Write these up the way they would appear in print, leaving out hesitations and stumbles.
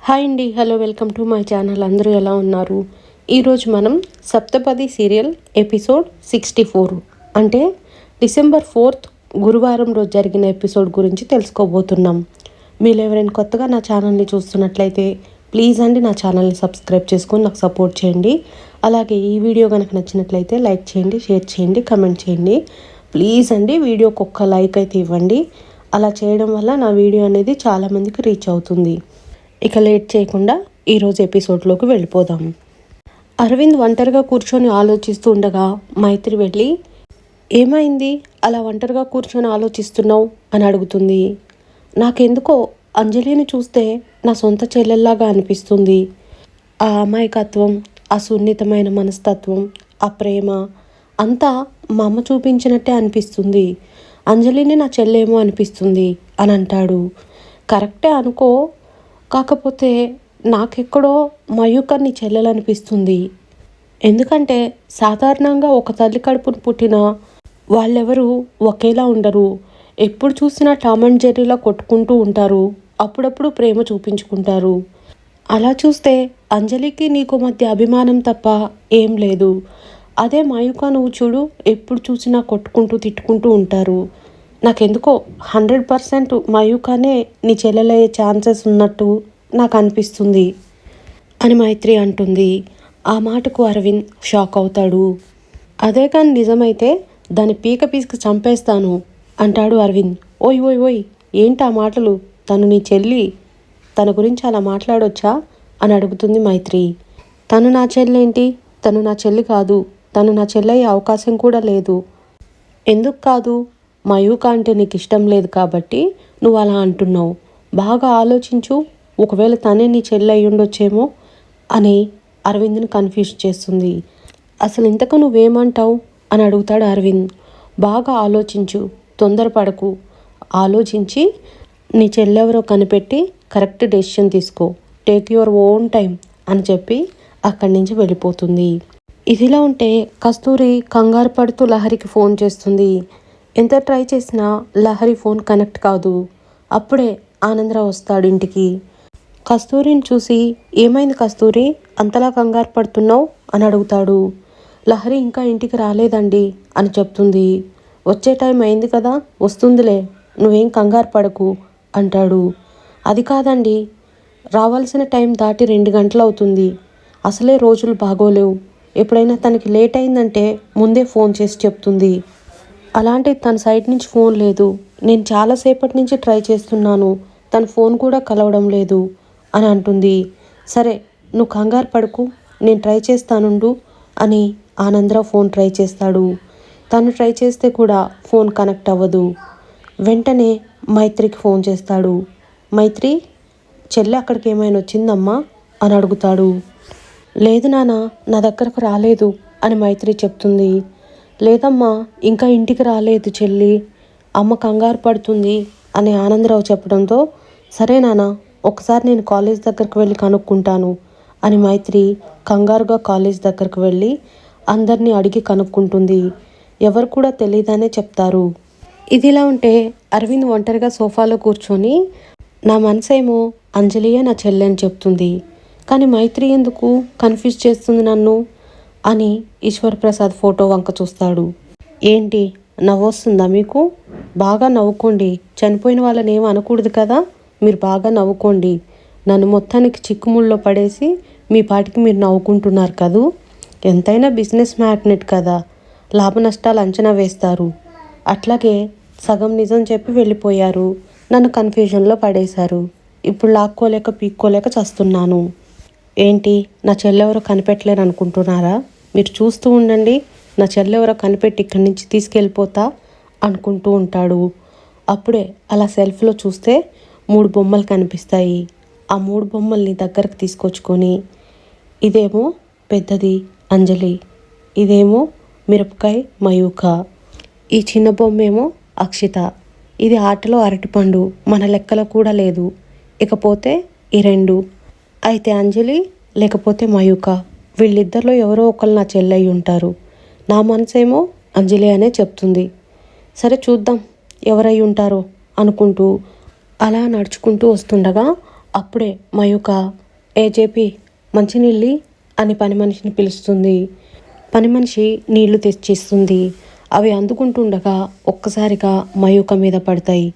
Hi అండి, hello, welcome to my channel. అందరూ ఎలా ఉన్నారు? ఈరోజు మనం సప్తపది సీరియల్ ఎపిసోడ్ 64 అంటే డిసెంబర్ 4th గురువారం రోజు జరిగిన ఎపిసోడ్ గురించి తెలుసుకోబోతున్నాం. మీరు ఎవరైనా కొత్తగా నా ఛానల్ని చూస్తున్నట్లయితే ప్లీజ్ అండి నా ఛానల్ని సబ్స్క్రైబ్ చేసుకొని నాకు సపోర్ట్ చేయండి. అలాగే ఈ వీడియో కనుక నచ్చినట్లయితే లైక్ చేయండి, షేర్ చేయండి, కమెంట్ చేయండి. ప్లీజ్ అండి వీడియోకి ఒక్క లైక్ అయితే ఇవ్వండి. అలా చేయడం వల్ల నా వీడియో అనేది చాలామందికి రీచ్ అవుతుంది. ఇక లేట్ చేయకుండా ఈరోజు ఎపిసోడ్లోకి వెళ్ళిపోదాం. అరవింద్ ఒంటరిగా కూర్చొని ఆలోచిస్తూ ఉండగా మైత్రి వెళ్ళి, ఏమైంది అలా ఒంటరిగా కూర్చొని ఆలోచిస్తున్నావు అని అడుగుతుంది. నాకెందుకో అంజలిని చూస్తే నా సొంత చెల్లెల్లాగా అనిపిస్తుంది. ఆ అమాయకత్వం, ఆ సున్నితమైన మనస్తత్వం, ఆ ప్రేమ అంతా మా అమ్మ చూపించినట్టే అనిపిస్తుంది. అంజలిని నా చెల్లేమో అనిపిస్తుంది అని అంటాడు. కరెక్టే అనుకో, కాకపోతే నాకెక్కడో మయూకర్ని చెల్లెలనిపిస్తుంది. ఎందుకంటే సాధారణంగా ఒక తల్లి కడుపును పుట్టిన వాళ్ళెవరూ ఒకేలా ఉండరు. ఎప్పుడు చూసినా టామ్ అండ్ జెర్రీలా కొట్టుకుంటూ ఉంటారు, అప్పుడప్పుడు ప్రేమ చూపించుకుంటారు. అలా చూస్తే అంజలికి నీకు మధ్య అభిమానం తప్ప ఏం లేదు. అదే మయూక నువ్వు చూడు, ఎప్పుడు చూసినా కొట్టుకుంటూ తిట్టుకుంటూ ఉంటారు. నాకెందుకో 100% మయూకానే నీ చెల్లెలయ్యే ఛాన్సెస్ ఉన్నట్టు నాకు అనిపిస్తుంది అని మైత్రి అంటుంది. ఆ మాటకు అరవింద్ షాక్ అవుతాడు. అదే కానీ నిజమైతే దాని పీక పీసుకు చంపేస్తాను అంటాడు అరవింద్. ఓయ్ ఓయ్ ఓయ్, ఏంటి ఆ మాటలు? తను నీ చెల్లి, తన గురించి అలా మాట్లాడొచ్చా అని అడుగుతుంది మైత్రి. తను నా చెల్లేంటి? తను నా చెల్లి కాదు. తను నా చెల్లయ్యే అవకాశం కూడా లేదు. ఎందుకు కాదు? మయూక అంటే నీకు ఇష్టం లేదు కాబట్టి నువ్వు అలా అంటున్నావు. బాగా ఆలోచించు, ఒకవేళ తనే నీ చెల్లి అయి ఉండొచ్చేమో అని అరవింద్ని కన్ఫ్యూజ్ చేస్తుంది. అసలు ఇంతకు నువ్వేమంటావు అని అడుగుతాడు అరవింద్. బాగా ఆలోచించు, తొందరపడకు, ఆలోచించి నీ చెల్లెవరో కనిపెట్టి కరెక్ట్ డెసిషన్ తీసుకో, టేక్ యువర్ ఓన్ టైం అని చెప్పి అక్కడి నుంచి వెళ్ళిపోతుంది. ఇదిలా ఉంటే కస్తూరి కంగారు పడుతూ లహరికి ఫోన్ చేస్తుంది. ఎంత ట్రై చేసినా లహరి ఫోన్ కనెక్ట్ కాదు. అప్పుడే ఆనందరావు వస్తాడు ఇంటికి. కస్తూరిని చూసి, ఏమైంది కస్తూరి, అంతలా కంగారు పడుతున్నావు అని అడుగుతాడు. లహరి ఇంకా ఇంటికి రాలేదండి అని చెప్తుంది. వచ్చే టైం అయింది కదా, వస్తుందిలే, నువ్వేం కంగారు పడకు అంటాడు. అది కాదండి, రావాల్సిన టైం దాటి 2 గంటలు అవుతుంది. అసలే రోజులు బాగోలేవు. ఎప్పుడైనా తనకి లేట్ అయిందంటే ముందే ఫోన్ చేసి చెప్తుంది. అలాంటి తన సైడ్ నుంచి ఫోన్ లేదు. నేను చాలాసేపటి నుంచి ట్రై చేస్తున్నాను, తన ఫోన్ కూడా కలవడం లేదు అని అంటుంది. సరే నువ్వు కంగారు పడుకు, నేను ట్రై చేస్తానుండు అని ఆనందరావు ఫోన్ ట్రై చేస్తాడు. తను ట్రై చేస్తే కూడా ఫోన్ కనెక్ట్ అవ్వదు. వెంటనే మైత్రికి ఫోన్ చేస్తాడు. మైత్రి, చెల్లి అక్కడికి ఏమైనా వచ్చిందమ్మా అని అడుగుతాడు. లేదు నాన్న, నా దగ్గరకు రాలేదు అని మైత్రి చెప్తుంది. లేదమ్మా, ఇంకా ఇంటికి రాలేదు చెల్లి, అమ్మ కంగారు పడుతుంది అని ఆనందరావు చెప్పడంతో, సరే నాన్న, ఒకసారి నేను కాలేజ్ దగ్గరకు వెళ్ళి కనుక్కుంటాను అని మైత్రి కంగారుగా కాలేజ్ దగ్గరకు వెళ్ళి అందరినీ అడిగి కనుక్కుంటుంది. ఎవరు కూడా తెలియదనే చెప్తారు. ఇదిలా ఉంటే అరవింద్ ఒంటరిగా సోఫాలో కూర్చొని, నా మనసేమో అంజలియే నా చెల్లి అని చెప్తుంది, కానీ మైత్రి ఎందుకు కన్ఫ్యూజ్ చేస్తుంది నన్ను అని ఈశ్వర్ప్రసాద్ ఫోటో వంక చూస్తాడు. ఏంటి నవ్వొస్తుందా మీకు? బాగా నవ్వుకోండి, చనిపోయిన వాళ్ళని ఏం అనకూడదు కదా, మీరు బాగా నవ్వుకోండి. నన్ను మొత్తానికి చిక్కుముళ్ళలో పడేసి మీ పాటికి మీరు నవ్వుకుంటున్నారు కదూ. ఎంతైనా బిజినెస్ మ్యాగ్నెట్ కదా, లాభ నష్టాలు అంచనా వేస్తారు. అట్లాగే సగం నిజం చెప్పి వెళ్ళిపోయారు, నన్ను కన్ఫ్యూజన్లో పడేశారు. ఇప్పుడు లాక్కోలేక పీక్కోలేక చస్తున్నాను. ఏంటి నా చెల్లెవరో కనిపెట్టలేరు అనుకుంటున్నారా? మీరు చూస్తూ ఉండండి, నా చెల్లెవరో కనిపెట్టి ఇక్కడి నుంచి తీసుకెళ్ళిపోతా అనుకుంటూ ఉంటాడు. అప్పుడే అలా సెల్ఫ్లో చూస్తే 3 బొమ్మలు కనిపిస్తాయి. ఆ 3 బొమ్మల్ని దగ్గరకు తీసుకొచ్చుకొని, ఇదేమో పెద్దది అంజలి, ఇదేమో మిరపకాయ మయూక, ఈ చిన్న బొమ్మేమో అక్షిత, ఇది ఆటలో అరటిపండు, మన లెక్కలో కూడా లేదు. ఇకపోతే ఈ 2, అయితే అంజలి లేకపోతే మయూక, వీళ్ళిద్దరిలో ఎవరో ఒకరు నా చెల్లెయి ఉంటారు. నా మనసేమో అంజలి అనే చెప్తుంది. సరే చూద్దాం ఎవరై ఉంటారో అనుకుంటూ అలా నడుచుకుంటూ వస్తుండగా అప్పుడే మయూక జేపీ మంచినీళ్ళి అని పని మనిషిని పిలుస్తుంది. పని మనిషి నీళ్లు తెచ్చిస్తుంది. అవి అందుకుంటుండగా ఒక్కసారిగా మయూక మీద పడతాయి.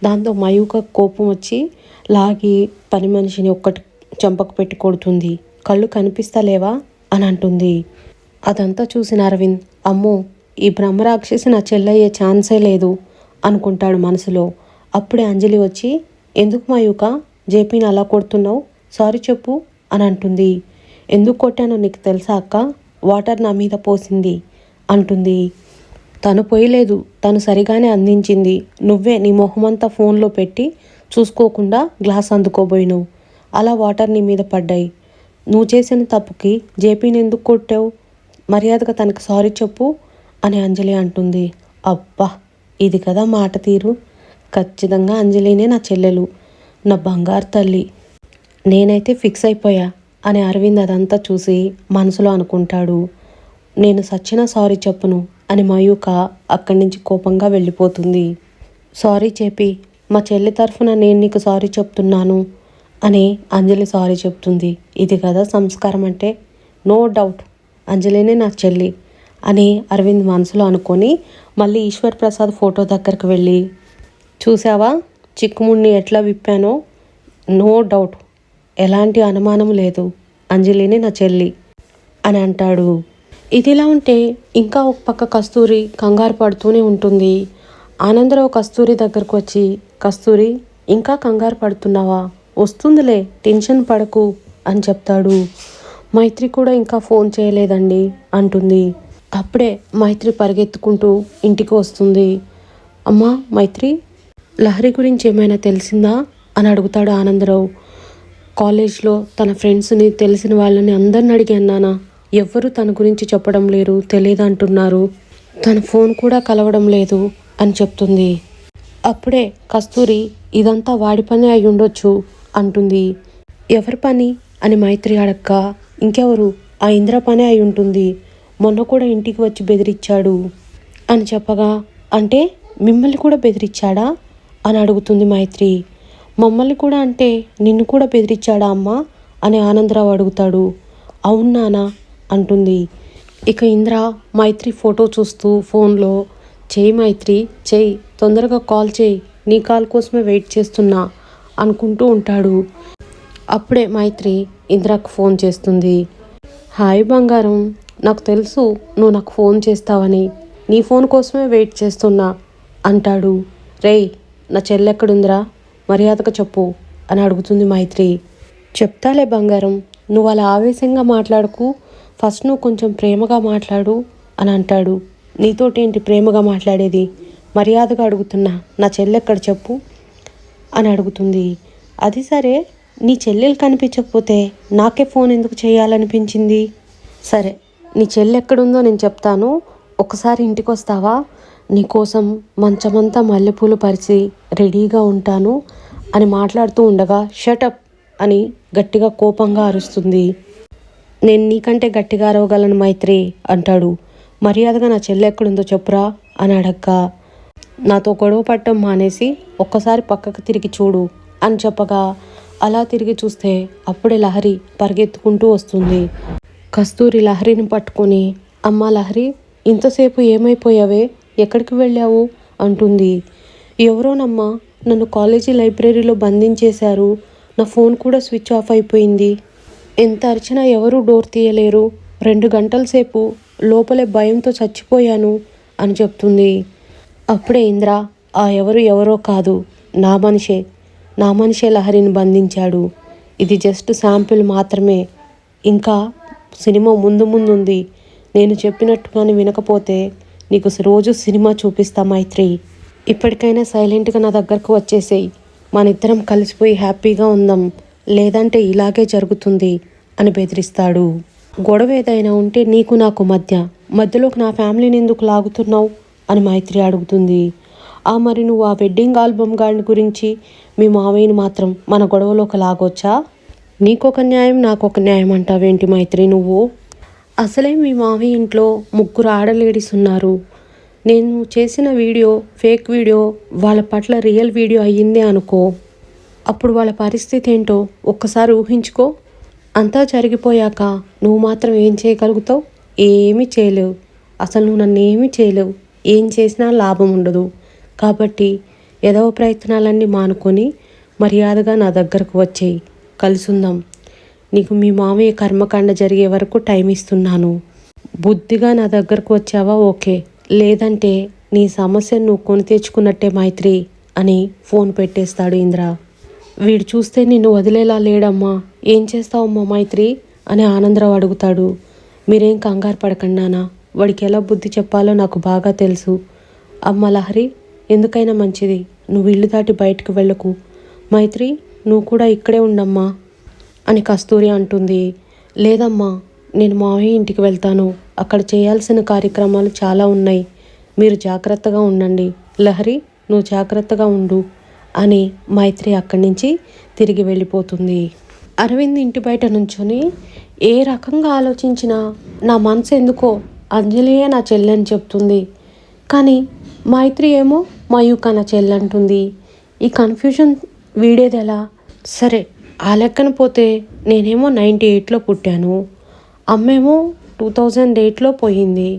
దాంతో మయూక కోపం వచ్చి లాగి పని మనిషిని ఒక్కటి చంపకు పెట్టి కొడుతుంది. కళ్ళు కనిపిస్తలేవా అని అంటుంది. అదంతా చూసిన అరవింద్ అమ్మో ఈ బ్రహ్మరాక్షసి నా చెల్లయ్యే ఛాన్సే లేదు అనుకుంటాడు మనసులో. అప్పుడే అంజలి వచ్చి ఎందుకు మయూక జేపీని అలా కొడుతున్నావు, సారీ చెప్పు అని అంటుంది. ఎందుకు కొట్టానో నీకు తెలుసా అక్క, వాటర్ నా మీద పోసింది అంటుంది. తను పోయలేదు, తను సరిగానే అందించింది. నువ్వే నీ మొహమంతా ఫోన్లో పెట్టి చూసుకోకుండా గ్లాస్ అందుకోబోయినావు. అలా వాటర్ నీ మీద పడ్డాయి. నువ్వు చేసిన తప్పుకి జేపీని ఎందుకు కొట్టావు, మర్యాదగా తనకు సారీ చెప్పు అని అంజలి అంటుంది. అబ్బా ఇది కదా మాట తీరు, ఖచ్చితంగా అంజలినే నా చెల్లెలు, నా బంగారు తల్లి, నేనైతే ఫిక్స్ అయిపోయా అని అరవింద్ అదంతా చూసి మనసులో అనుకుంటాడు. నేను సచ్చినా సారీ చెప్పును అని మయూక అక్కడి నుంచి కోపంగా వెళ్ళిపోతుంది. సారీ చెప్పి మా చెల్లి తరఫున నేను నీకు సారీ చెప్తున్నాను అని అంజలి సారీ చెప్తుంది. ఇది కదా సంస్కారం అంటే, నో డౌట్ అంజలినే నా చెల్లి అని అరవింద్ మనసులో అనుకొని మళ్ళీ ఈశ్వర్ ప్రసాద్ ఫోటో దగ్గరికి వెళ్ళి చూసావా చిక్కుముడిని ఎట్లా విప్పానో, నో డౌట్ ఎలాంటి అనుమానం లేదు అంజలిని నా చెల్లి అని అంటాడు. ఇదిలా ఉంటే ఇంకా ఒక పక్క కస్తూరి కంగారు పడుతూనే ఉంటుంది. ఆనందరావు కస్తూరి దగ్గరకు వచ్చి కస్తూరి ఇంకా కంగారు పడుతున్నావా, వస్తుందిలే టెన్షన్ పడకు అని చెప్తాడు. మైత్రి కూడా ఇంకా ఫోన్ చేయలేదండి అంటుంది. అప్పుడే మైత్రి పరిగెత్తుకుంటూ ఇంటికి వస్తుంది. అమ్మా మైత్రి, లహరి గురించి ఏమైనా తెలిసిందా అని అడుగుతాడు ఆనందరావు. కాలేజ్లో తన ఫ్రెండ్స్ని తెలిసిన వాళ్ళని అందరిని అడిగాను నాన్న, ఎవ్వరూ తన గురించి చెప్పడం లేరు, తెలియదు అంటున్నారు. తన ఫోన్ కూడా కలవడం లేదు అని చెప్తుంది. అప్పుడే కస్తూరి ఇదంతా వాడి పని అయి ఉండొచ్చు అంటుంది. ఎవరి పని అని మైత్రి అడక్క, ఇంకెవరు ఆ ఇంద్ర పనే అయి ఉంటుంది, మొన్న కూడా ఇంటికి వచ్చి బెదిరించాడు అని చెప్పగా, అంటే మిమ్మల్ని కూడా బెదిరించాడా అని అడుగుతుంది మైత్రి. మమ్మల్ని కూడా అంటే నిన్ను కూడా బెదిరించాడా అమ్మా అని ఆనందరావు అడుగుతాడు. అవునానా అంటుంది. ఇక ఇంద్ర మైత్రి ఫోటో చూస్తూ ఫోన్లో చేయి మైత్రి చేయి, తొందరగా కాల్ చేయి, నీ కాల్ కోసమే వెయిట్ చేస్తున్నా అనుకుంటూ ఉంటాడు. అప్పుడే మైత్రి ఇంద్రకు ఫోన్ చేస్తుంది. హాయ్ బంగారం, నాకు తెలుసు నువ్వు నాకు ఫోన్ చేస్తావని, నీ ఫోన్ కోసమే వెయిట్ చేస్తున్నా అంటాడు. రేయ్ నా చెల్లెక్కడుందిరా, మర్యాదగా చెప్పు అని అడుగుతుంది మైత్రి. చెప్తాలే బంగారం, నువ్వు అలా ఆవేశంగా మాట్లాడకు, ఫస్ట్ నువ్వు కొంచెం ప్రేమగా మాట్లాడు అని అంటాడు. నీతోటేంటి ప్రేమగా మాట్లాడేది, మర్యాదగా అడుగుతున్నా, నా చెల్లెక్కడ చెప్పు అని అడుగుతుంది. అది సరే, నీ చెల్లెలు కనిపించకపోతే నాకే ఫోన్ ఎందుకు చేయాలనిపించింది? సరే నీ చెల్లెక్కడుందో నేను చెప్తాను, ఒకసారి ఇంటికి వస్తావా, నీకోసం మంచమంతా మల్లెపూలు పరిచి రెడీగా ఉంటాను అని మాట్లాడుతూ ఉండగా షటప్ అని గట్టిగా కోపంగా అరుస్తుంది. నేను నీకంటే గట్టిగా అరవగలను మైత్రి అంటాడు. మర్యాదగా నా చెల్లె ఎక్కడుందో చెప్పురా అని అడగ్గా, నాతో గొడవ పట్టడం మానేసి ఒక్కసారి పక్కకు తిరిగి చూడు అని చెప్పగా అలా తిరిగి చూస్తే అప్పుడే లహరి పరిగెత్తుకుంటూ వస్తుంది. కస్తూరి లహరిని పట్టుకొని, అమ్మా లహరి, ఇంతసేపు ఏమైపోయావే, ఎక్కడికి వెళ్ళావు అంటుంది. ఎవరోనమ్మా నన్ను కాలేజీ లైబ్రరీలో బంధించేశారు, నా ఫోన్ కూడా స్విచ్ ఆఫ్ అయిపోయింది, ఎంత అరిచినా ఎవరూ డోర్ తీయలేరు, 2 గంటల సేపు లోపలే భయంతో చచ్చిపోయాను అని చెప్తుంది. అప్పుడే ఇంద్ర, ఆ ఎవరో కాదు, నా మనిషే లహరిని బంధించాడు, ఇది జస్ట్ శాంపిల్ మాత్రమే, ఇంకా సినిమా ముందుంది, నేను చెప్పినట్టుగానే వినకపోతే నీకు రోజు సినిమా చూపిస్తా మైత్రి, ఇప్పటికైనా సైలెంట్గా నా దగ్గరకు వచ్చేసేయి, మన ఇద్దరం కలిసిపోయి హ్యాపీగా ఉందాం, లేదంటే ఇలాగే జరుగుతుంది అని బెదిరిస్తాడు. గొడవ ఏదైనా ఉంటే నీకు నాకు మధ్యలోకి నా ఫ్యామిలీని ఎందుకు లాగుతున్నావు అని మైత్రి అడుగుతుంది. మరి నువ్వు ఆ వెడ్డింగ్ ఆల్బమ్ గాడి గురించి మీ మావయ్యని మాత్రం మన గొడవలోకి లాగొచ్చా? నీకొక న్యాయం నాకొక న్యాయం అంటావేంటి మైత్రి నువ్వు? అసలే మీ మావయ్య ఇంట్లో 3 ఆడలేడీస్ ఉన్నారు, నేను చేసిన వీడియో ఫేక్ వీడియో వాళ్ళ పట్ల రియల్ వీడియో అయ్యిందే అనుకో, అప్పుడు వాళ్ళ పరిస్థితి ఏంటో ఒక్కసారి ఊహించుకో. అంతా జరిగిపోయాక నువ్వు మాత్రం ఏం చేయగలుగుతావు? ఏమీ చేయలేవు. అసలు నువ్వు నన్ను ఏమీ చేయలేవు. ఏం చేసినా లాభం ఉండదు. కాబట్టి ఏదో ప్రయత్నాలన్నీ మానుకొని మర్యాదగా నా దగ్గరకు వచ్చేయి, కలుసుందాం. నీకు మీ మామయ్య కర్మకాండ జరిగే వరకు టైం ఇస్తున్నాను. బుద్ధిగా నా దగ్గరకు వచ్చావా ఓకే, లేదంటే నీ సమస్యను నువ్వు కొని తెచ్చుకున్నట్టే మైత్రి అని ఫోన్ పెట్టేస్తాడు ఇంద్ర. వీడు చూస్తే నిన్ను వదిలేలా లేడమ్మా, ఏం చేస్తావమ్మా మైత్రి అని ఆనందరావు అడుగుతాడు. మీరేం కంగారు పడకండి నాన్న, వాడికి ఎలా బుద్ధి చెప్పాలో నాకు బాగా తెలుసు. అమ్మ లహరి, ఎందుకైనా మంచిది నువ్వు ఇల్లు దాటి బయటకు వెళ్ళకు. మైత్రి, నువ్వు కూడా ఇక్కడే ఉండమ్మా అని కస్తూరి అంటుంది. లేదమ్మా, నేను మావయ్య ఇంటికి వెళ్తాను. అక్కడ చేయాల్సిన కార్యక్రమాలు చాలా ఉన్నాయి. మీరు జాగ్రత్తగా ఉండండి. లహరి, నువ్వు జాగ్రత్తగా ఉండు అని మైత్రి అక్కడి నుంచి తిరిగి వెళ్ళిపోతుంది. అరవింద్ ఇంటి బయట నుంచొని ఏ రకంగా ఆలోచించినా నా మనసు ఎందుకో అంజలియే నా చెల్లెని చెప్తుంది, కానీ మైత్రి ఏమో మయూక నా చెల్లంటుంది. ఈ కన్ఫ్యూజన్ వీడేది ఎలా? సరే, ఆ లెక్కన పోతే నేనేమో 98లో పుట్టాను, అమ్మేమో 2008లో పోయింది.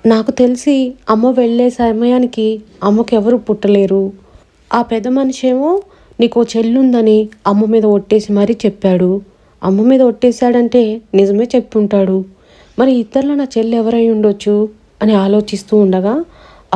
నాకు తెలిసి అమ్మ వెళ్ళే సమయానికి అమ్మకు ఎవరు పుట్టలేరు. ఆ పెద్ద మనిషి ఏమో నీకో చెల్లుందని అమ్మ మీద ఒట్టేసి మరీ చెప్పాడు. అమ్మ మీద ఒట్టేశాడంటే నిజమే చెప్పుంటాడు. మరి ఇద్దరిలో నా చెల్లి ఎవరై ఉండొచ్చు అని ఆలోచిస్తూ ఉండగా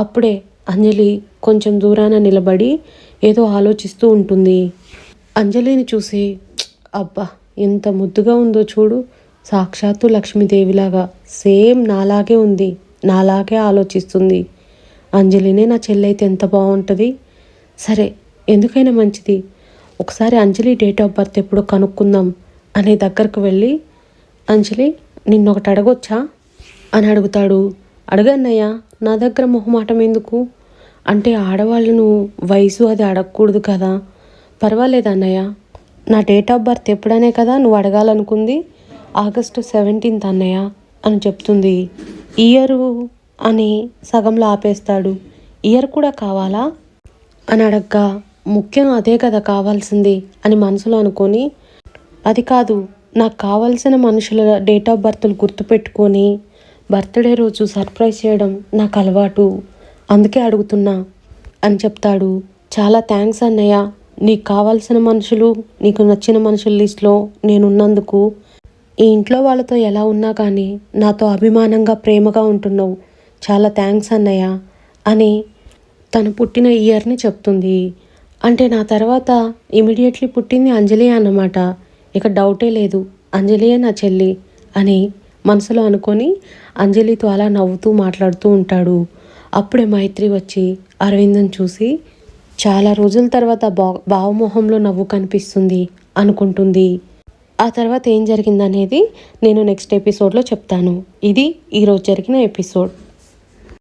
అప్పుడే అంజలి కొంచెం దూరాన నిలబడి ఏదో ఆలోచిస్తూ ఉంటుంది. అంజలిని చూసి, అబ్బా ఎంత ముద్దుగా ఉందో చూడు, సాక్షాత్తు లక్ష్మీదేవిలాగా సేమ్ నాలాగే ఉంది, నాలాగే ఆలోచిస్తుంది. అంజలినే నా చెల్లైతే ఎంత బాగుంటుంది. సరే, ఎందుకైనా మంచిది ఒకసారి అంజలి డేట్ ఆఫ్ బర్త్ ఎప్పుడో కనుక్కుందాం అనే దగ్గరకు వెళ్ళి, అంజలి నిన్నొకటి అడగొచ్చా అని అడుగుతాడు. అడగన్నయ్యా, నా దగ్గర మొహమాటం ఎందుకు? అంటే ఆడవాళ్ళను వయసు అది అడగకూడదు కదా. పర్వాలేదు అన్నయ్య, నా డేట్ ఆఫ్ బర్త్ ఎప్పుడనే కదా నువ్వు అడగాలనుకుంది, ఆగస్టు 17 అన్నయ్య అని చెప్తుంది. ఇయరు అని సగంలో ఆపేస్తాడు. ఇయర్ కూడా కావాలా అని అడగ్గా, ముఖ్యం అదే కదా కావాల్సింది అని మనసులో అనుకొని, అది కాదు, నాకు కావాల్సిన మనుషుల డేట్ ఆఫ్ బర్త్లు గుర్తుపెట్టుకొని బర్త్డే రోజు సర్ప్రైజ్ చేయడం నాకు అలవాటు, అందుకే అడుగుతున్నా అని చెప్తాడు. చాలా థ్యాంక్స్ అన్నయ్య, నీకు కావాల్సిన మనుషులు, నీకు నచ్చిన మనుషుల లిస్ట్లో నేనున్నందుకు. ఈ ఇంట్లో వాళ్ళతో ఎలా ఉన్నా కానీ నాతో అభిమానంగా ప్రేమగా ఉంటున్నావు, చాలా థ్యాంక్స్ అన్నయ్య అని తను పుట్టిన ఇయర్ని చెప్తుంది. అంటే నా తర్వాత ఇమీడియట్లీ పుట్టింది అంజలి అన్నమాట. ఇక డౌటే లేదు, అంజలియే నా చెల్లి అని మనసులో అనుకొని అంజలితో అలా నవ్వుతూ మాట్లాడుతూ ఉంటాడు. అప్పుడే మైత్రి వచ్చి అరవింద్ని చూసి, చాలా రోజుల తర్వాత భావమోహంలో నవ్వు కనిపిస్తుంది అనుకుంటుంది. ఆ తర్వాత ఏం జరిగిందనేది నేను నెక్స్ట్ ఎపిసోడ్లో చెప్తాను. ఇది ఈరోజు జరిగిన ఎపిసోడ్.